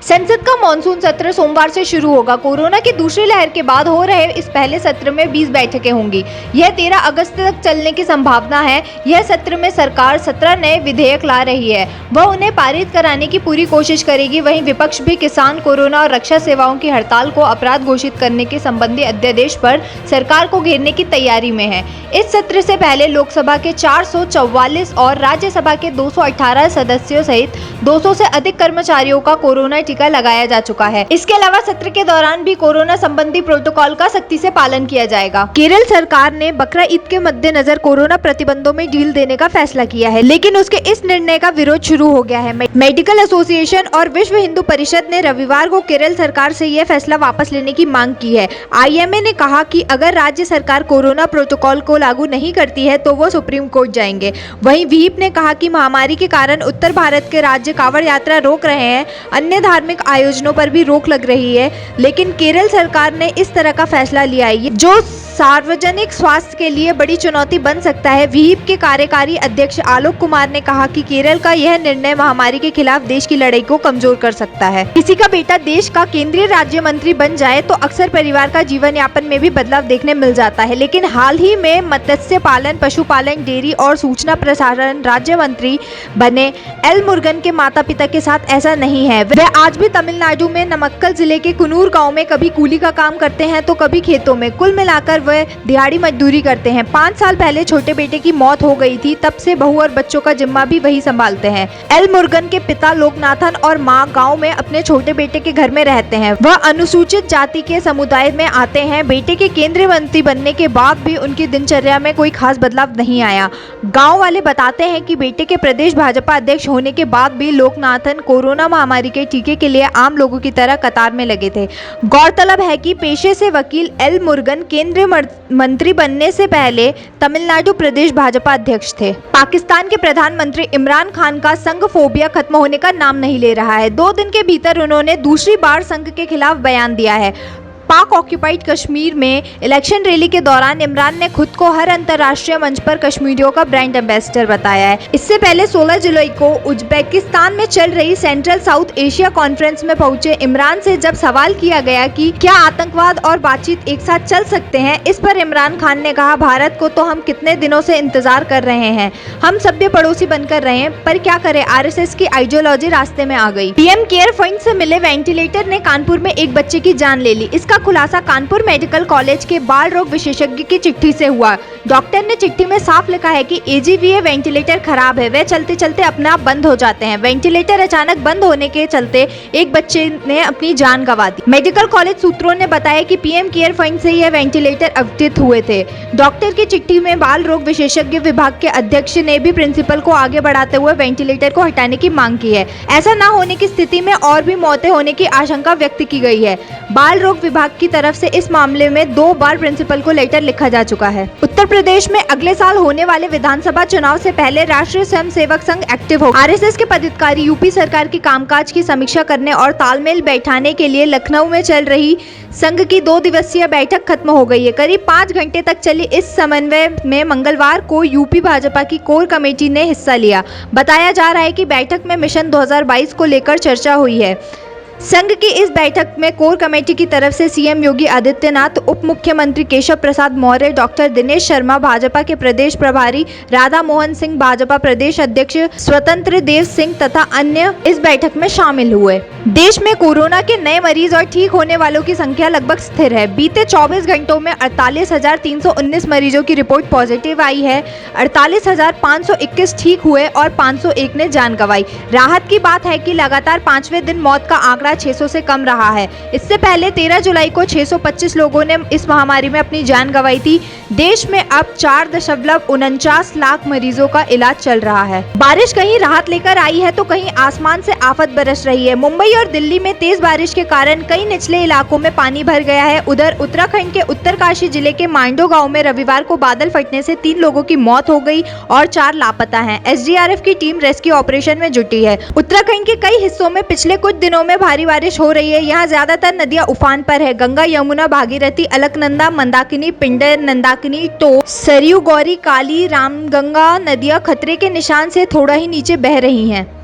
संसद का मॉनसून सत्र सोमवार से शुरू होगा। कोरोना की दूसरी लहर के बाद हो रहे इस पहले सत्र में 20 बैठकें होंगी। यह 13 अगस्त तक चलने की संभावना है। यह सत्र में सरकार 17 नए विधेयक ला रही है। वह उन्हें पारित कराने की पूरी कोशिश करेगी। वहीं विपक्ष भी किसान, कोरोना और रक्षा सेवाओं की हड़ताल को अपराध घोषित करने के संबंधी अध्यादेश पर सरकार को घेरने की तैयारी में है। इस सत्र से पहले लोकसभा के 444 और राज्यसभा के 218 सदस्यों सहित 200 से अधिक कर्मचारियों का कोरोना टीका लगाया जा चुका है। इसके अलावा सत्र के दौरान भी कोरोना संबंधी प्रोटोकॉल का सख्ती से पालन किया जाएगा। केरल सरकार ने बकरा ईद के मद्देनजर कोरोना प्रतिबंधों में ढील देने का फैसला किया है, लेकिन उसके इस निर्णय का विरोध शुरू हो गया है। मेडिकल एसोसिएशन और विश्व हिंदू परिषद ने रविवार को केरल सरकार से यह फैसला वापस लेने की मांग की है। आईएमए ने कहा कि अगर राज्य सरकार कोरोना प्रोटोकॉल को लागू नहीं करती है तो वो सुप्रीम कोर्ट जाएंगे। वहीं विहिप ने कहा कि महामारी के कारण उत्तर भारत के राज्य कांवड़ यात्रा रोक रहे हैं। अन्य धार्मिक आयोजनों पर भी रोक लग रही है, लेकिन केरल सरकार ने इस तरह का फैसला लिया है जो सार्वजनिक स्वास्थ्य के लिए बड़ी चुनौती बन सकता है। विहिप के कार्यकारी अध्यक्ष आलोक कुमार ने कहा कि केरल का यह निर्णय महामारी के खिलाफ देश की लड़ाई को कमजोर कर सकता है। किसी का बेटा देश का केंद्रीय राज्य मंत्री बन जाए तो अक्सर परिवार का जीवन यापन में भी बदलाव देखने मिल जाता है, लेकिन हाल ही में मत्स्य पालन, पशुपालन, डेयरी और सूचना प्रसारण राज्य मंत्री बने एल मुरुगन के माता पिता के साथ ऐसा नहीं है। वे आज भी तमिलनाडु में नमक्कल जिले के कुन्नूर गाँव में कभी कूली का काम करते हैं तो कभी खेतों में। कुल मिलाकर वे दिहाड़ी मजदूरी करते हैं। 5 साल पहले छोटे बेटे की मौत हो गई थी, तब से बहू और बच्चों का जिम्मा भी वही संभालते हैं। एल मुरुगन के पिता लोकनाथन और मां गांव में अपने छोटे बेटे के घर में रहते हैं। वह अनुसूचित जाति के समुदाय में आते हैं। बेटे के केंद्रीय मंत्री बनने के बाद भी उनकी दिनचर्या में कोई खास बदलाव नहीं आया। गाँव वाले बताते हैं कि बेटे के प्रदेश भाजपा अध्यक्ष होने के बाद भी लोकनाथन कोरोना महामारी के टीके के लिए आम लोगों की तरह कतार में लगे थे। गौरतलब है कि पेशे से वकील एल मुरुगन केंद्रीय मंत्री बनने से पहले तमिलनाडु प्रदेश भाजपा अध्यक्ष थे। पाकिस्तान के प्रधानमंत्री इमरान खान का संघ फोबिया खत्म होने का नाम नहीं ले रहा है। 2 दिन के भीतर उन्होंने दूसरी बार संघ के खिलाफ बयान दिया है। पाक ऑक्यूपाइड कश्मीर में इलेक्शन रैली के दौरान इमरान ने खुद को हर अंतर्राष्ट्रीय मंच पर कश्मीरियों का ब्रांड एम्बेसडर बताया है। इससे पहले 16 जुलाई को उज्बेकिस्तान में चल रही सेंट्रल साउथ एशिया कॉन्फ्रेंस में पहुंचे इमरान से जब सवाल किया गया कि क्या आतंकवाद और बातचीत एक साथ चल सकते हैं, इस पर इमरान खान ने कहा, भारत को तो हम कितने दिनों से इंतजार कर रहे हैं। हम सभ्य पड़ोसी बनकर रहे हैं, पर क्या करें, आरएसएस की आइडियोलॉजी रास्ते में आ गई। पीएम केयर फंड से मिले वेंटिलेटर ने कानपुर में एक बच्चे की जान ले ली। इसका खुलासा कानपुर मेडिकल कॉलेज के बाल रोग विशेषज्ञ की चिट्ठी से हुआ। डॉक्टर ने चिट्ठी में साफ लिखा है कि एजीवीए वेंटिलेटर खराब है, वे चलते चलते अपने आप बंद हो जाते हैं। वेंटिलेटर अचानक बंद होने के चलते एक बच्चे ने अपनी जान गंवा दी। मेडिकल कॉलेज सूत्रों ने बताया कि पीएम केयर फंड से यह वेंटिलेटर आवंटित हुए थे। डॉक्टर की चिट्ठी में बाल रोग विशेषज्ञ विभाग के अध्यक्ष ने भी प्रिंसिपल को आगे बढ़ाते हुए वेंटिलेटर को हटाने की मांग की है। ऐसा न होने की स्थिति में और भी मौतें होने की आशंका व्यक्त की गई है। बाल रोग विभाग की तरफ से इस मामले में 2 बार प्रिंसिपल को लेटर लिखा जा चुका है। उत्तर प्रदेश में अगले साल होने वाले विधानसभा चुनाव से पहले राष्ट्रीय स्वयंसेवक संघ एक्टिव होगा। आरएसएस के पदाधिकारी यूपी सरकार की कामकाज की समीक्षा करने और तालमेल बैठाने के लिए लखनऊ में चल रही संघ की 2 दिवसीय बैठक खत्म हो गई है। करीब 5 घंटे तक चली इस समन्वय में मंगलवार को यूपी भाजपा की कोर कमेटी ने हिस्सा लिया। बताया जा रहा है कि बैठक में मिशन 2022 को लेकर चर्चा हुई है। संघ की इस बैठक में कोर कमेटी की तरफ से सीएम योगी आदित्यनाथ, उप मुख्यमंत्री केशव प्रसाद मौर्य, डॉक्टर दिनेश शर्मा, भाजपा के प्रदेश प्रभारी राधा मोहन सिंह, भाजपा प्रदेश अध्यक्ष स्वतंत्र देव सिंह तथा अन्य इस बैठक में शामिल हुए। देश में कोरोना के नए मरीज और ठीक होने वालों की संख्या लगभग स्थिर है। बीते 24 घंटों में 48,319 मरीजों की रिपोर्ट पॉजिटिव आई है। 48,521 ठीक हुए और 501 ने जान गंवाई। राहत की बात है कि लगातार 5वें दिन मौत का आंकड़ा 600 से कम रहा है। इससे पहले 13 जुलाई को 625 लोगों ने इस महामारी में अपनी जान गंवाई थी। देश में अब 4.49 लाख मरीजों का इलाज चल रहा है। बारिश कहीं राहत लेकर आई है तो कहीं आसमान से आफत बरस रही है। मुंबई और दिल्ली में तेज बारिश के कारण कई निचले इलाकों में पानी भर गया है। उधर उत्तराखंड के उत्तरकाशी जिले के मांडो गांव में रविवार को बादल फटने से 3 लोगों की मौत हो गई और 4 लापता हैं। एसडीआरएफ की टीम रेस्क्यू ऑपरेशन में जुटी है। उत्तराखंड के कई हिस्सों में पिछले कुछ दिनों में भारी बारिश हो रही है। यहाँ ज्यादातर नदियां उफान पर है। गंगा, यमुना, भागीरथी, अलकनंदा, मंदाकिनी, पिंडर, नंदाकिनी, टोक, सरयू, गौरी, काली, रामगंगा नदियां खतरे के निशान से थोड़ा ही नीचे बह रही हैं।